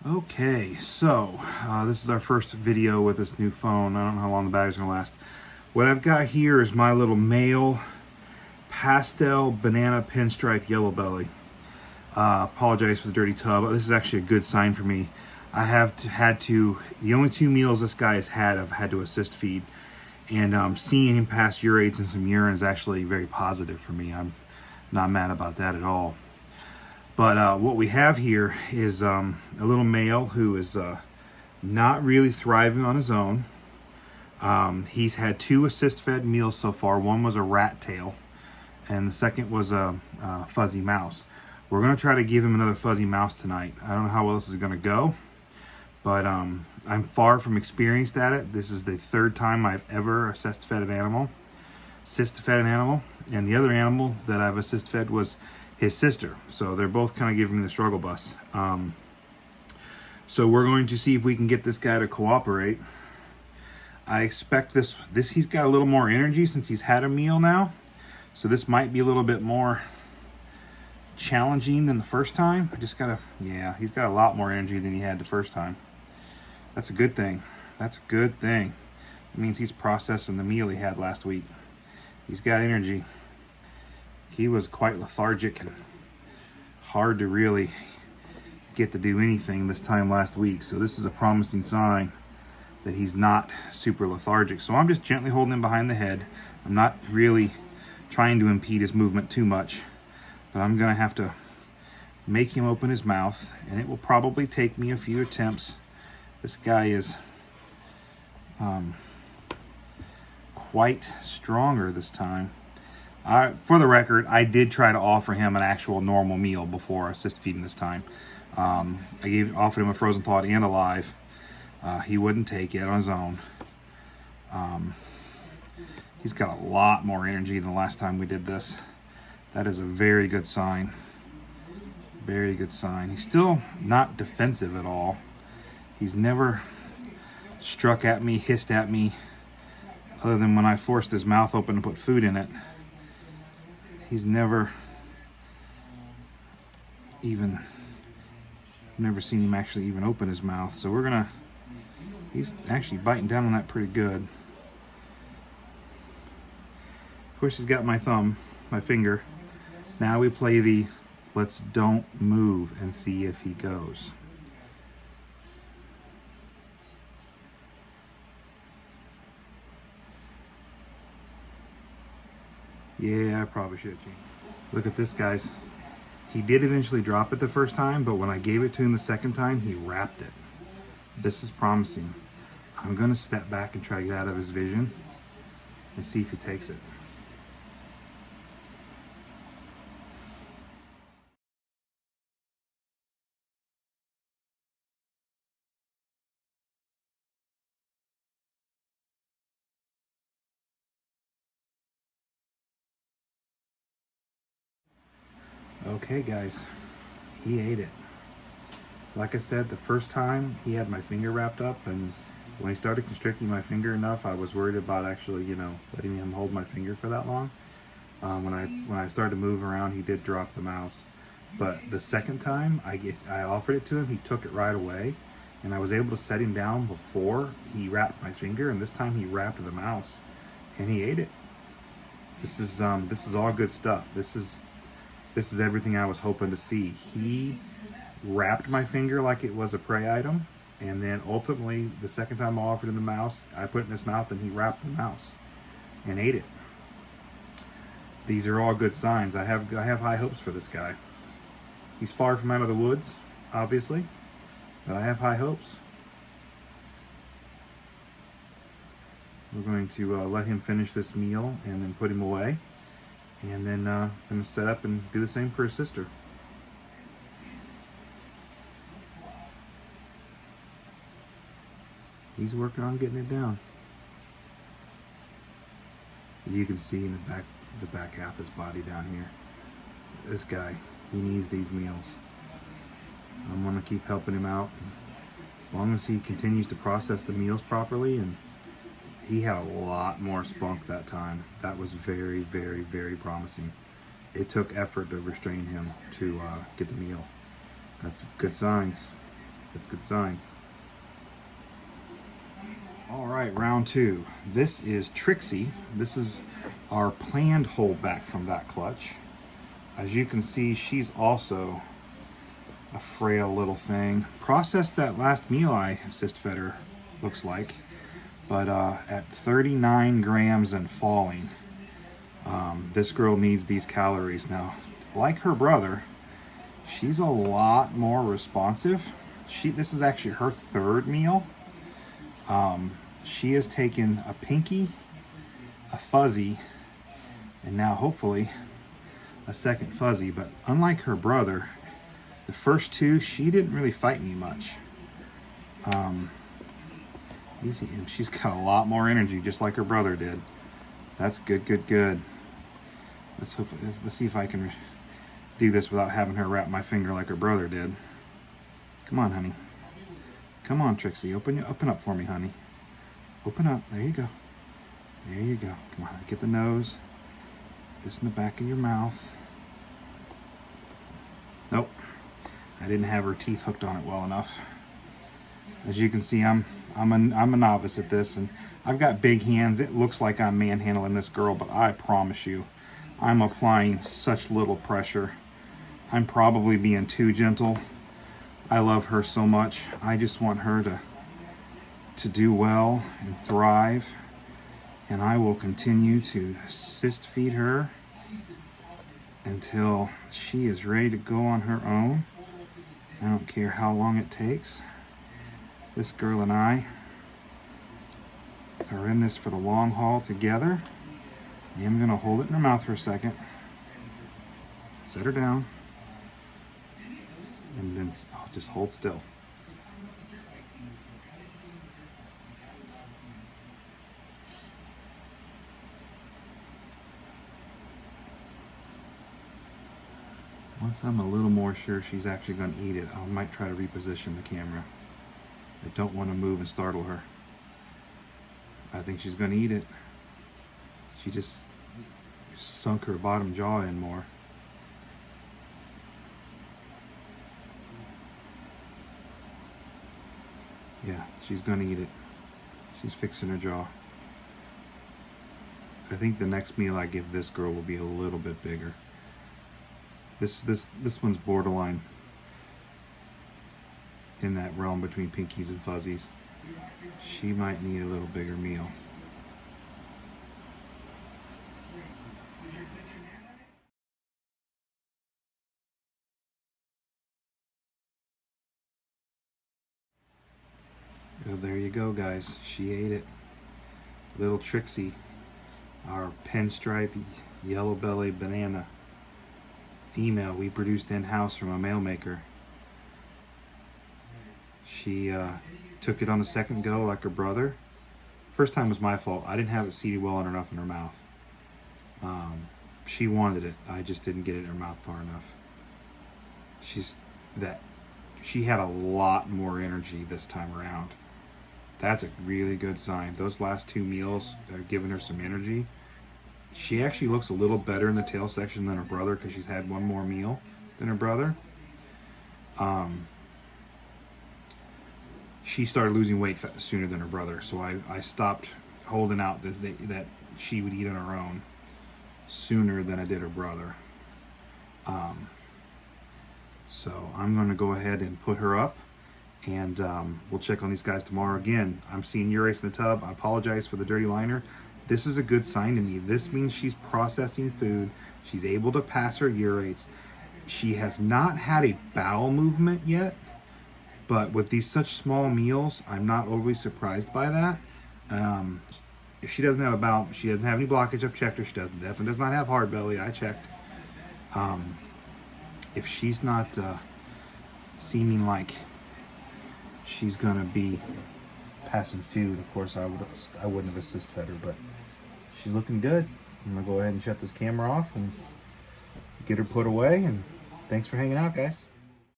Okay, so this is our first video with this new phone. I don't know how long the battery's gonna last. What I've got here is my little male pastel banana pinstripe yellow belly. Apologize for the dirty tub. This is actually a good sign for me. I have the only 2 meals this guy has had, I've had to assist feed. And seeing him pass urates and some urine is actually very positive for me. I'm not mad about that at all. But what we have here is a little male who is not really thriving on his own. He's had 2 assist-fed meals so far. One was a rat tail, and the second was a fuzzy mouse. We're going to try to give him another fuzzy mouse tonight. I don't know how well this is going to go, but I'm far from experienced at it. This is the 3rd time I've ever assist-fed an animal. And the other animal that I've assist-fed was his sister. So they're both kind of giving me the struggle bus. So we're going to see if we can get this guy to cooperate. I expect he's got a little more energy since he's had a meal now. So this might be a little bit more challenging than the first time. He's got a lot more energy than he had the first time. That's a good thing. It means he's processing the meal he had last week. He's got energy. He was quite lethargic and hard to really get to do anything this time last week. So this is a promising sign that he's not super lethargic. So I'm just gently holding him behind the head. I'm not really trying to impede his movement too much, but I'm going to have to make him open his mouth, and it will probably take me a few attempts. This guy is quite stronger this time. For the record, I did try to offer him an actual normal meal before assist feeding this time. I offered him a frozen thawed and alive. He wouldn't take it on his own. He's got a lot more energy than the last time we did this. That is a very good sign. Very good sign. He's still not defensive at all. He's never struck at me, hissed at me, other than when I forced his mouth open to put food in it. He's never seen him actually even open his mouth. So he's actually biting down on that pretty good. Of course, he's got my finger. Now we play the let's don't move and see if he goes. Yeah, I probably should have changed. Look at this, guys. He did eventually drop it the first time, but when I gave it to him the second time, he wrapped it. This is promising. I'm going to step back and try to get out of his vision and see if he takes it. Okay, guys, he ate it. Like I said, the first time he had my finger wrapped up, and when he started constricting my finger enough, I was worried about actually, letting him hold my finger for that long. When I started to move around, he did drop the mouse. But the second time, I offered it to him, he took it right away, and I was able to set him down before he wrapped my finger, and this time he wrapped the mouse, and he ate it. This is all good stuff. This is everything I was hoping to see. He wrapped my finger like it was a prey item, and then ultimately, the second time I offered him the mouse, I put it in his mouth and he wrapped the mouse and ate it. These are all good signs. I have high hopes for this guy. He's far from out of the woods, obviously, but I have high hopes. We're going to let him finish this meal and then put him away. And then I'm going to set up and do the same for his sister. He's working on getting it down. You can see in the back half of his body down here. This guy, he needs these meals. I'm going to keep helping him out. As long as he continues to process the meals properly, and he had a lot more spunk that time. That was very, very, very promising. It took effort to restrain him to get the meal. That's good signs. That's good signs. All right, round two. This is Trixie. This is our planned holdback from that clutch. As you can see, she's also a frail little thing. Processed that last meal I assist fed her, looks like, but at 39 grams and falling. This girl needs these calories. Now, like her brother, she's a lot more responsive. This is actually her third meal. She has taken a Pinky, a Fuzzy, and now hopefully a second Fuzzy. But unlike her brother, the first two, she didn't really fight me much. She's got a lot more energy, just like her brother did. That's good, good, good. Let's see if I can do this without having her wrap my finger like her brother did. Come on, honey. Come on, Trixie. Open up for me, honey. Open up. There you go. There you go. Come on. Get the nose. This in the back of your mouth. Nope. I didn't have her teeth hooked on it well enough. As you can see, I'm a novice at this, and I've got big hands. It looks like I'm manhandling this girl, but I promise you, I'm applying such little pressure. I'm probably being too gentle. I love her so much. I just want her to do well and thrive, and I will continue to assist feed her until she is ready to go on her own. I don't care how long it takes. This girl and I are in this for the long haul together. I am going to hold it in her mouth for a second. Set her down. And then just hold still. Once I'm a little more sure she's actually going to eat it, I might try to reposition the camera. I don't want to move and startle her. I think she's going to eat it. She just sunk her bottom jaw in more. Yeah, she's going to eat it. She's fixing her jaw. I think the next meal I give this girl will be a little bit bigger. This one's borderline in that realm between Pinkies and Fuzzies. She might need a little bigger meal. So there you go, guys. She ate it. Little Trixie, our pinstripe yellow belly banana female we produced in-house from a male maker. She took it on the second go like her brother. First time was my fault. I didn't have it seated well enough in her mouth. She wanted it. I just didn't get it in her mouth far enough. She had a lot more energy this time around. That's a really good sign. Those last two meals are giving her some energy. She actually looks a little better in the tail section than her brother because she's had one more meal than her brother. She started losing weight sooner than her brother, so I stopped holding out that she would eat on her own sooner than I did her brother. So I'm going to go ahead and put her up, and we'll check on these guys tomorrow. Again, I'm seeing urates in the tub. I apologize for the dirty liner. This is a good sign to me. This means she's processing food. She's able to pass her urates. She has not had a bowel movement yet, but with these such small meals, I'm not overly surprised by that. If she doesn't have a bowel, she doesn't have any blockage. I've checked her. She definitely does not have hard belly. I checked. If she's not seeming like she's gonna be passing food, of course I wouldn't have assist fed her, but she's looking good. I'm gonna go ahead and shut this camera off and get her put away, and thanks for hanging out, guys.